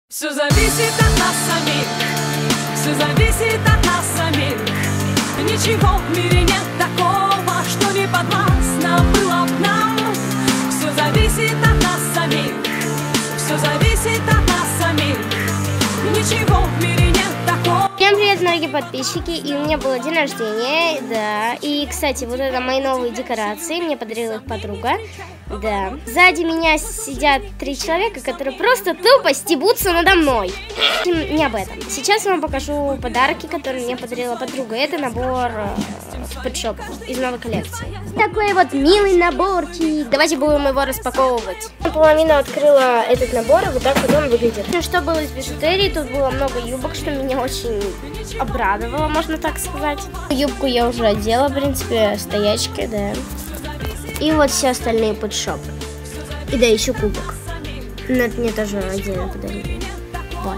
Все зависит от нас самих, все зависит от нас самих. Ничего в мире нет такого, что не подвластно было б нам. Все зависит от нас самих, все зависит от нас самих. Ничего в мире нет такого. Всем привет, дорогие подписчики, и у меня был день рождения, да, и, кстати, вот это мои новые декорации, мне подарила их подруга, да. Сзади меня сидят 3 человека, которые просто тупо стебутся надо мной. Не об этом. Сейчас я вам покажу подарки, которые мне подарила подруга. Это набор в Pet из новой коллекции. Такой вот милый наборчик. Давайте будем его распаковывать. Половину открыла этот набор, и вот так вот он выглядит. Ну, что было из бижутерии, тут было много юбок, что меня очень обрадовало, можно так сказать. Юбку я уже одела, в принципе, стоячки, да. И вот все остальные Pet. И да, еще кубок. Но это мне тоже отдельно подарили. Вот.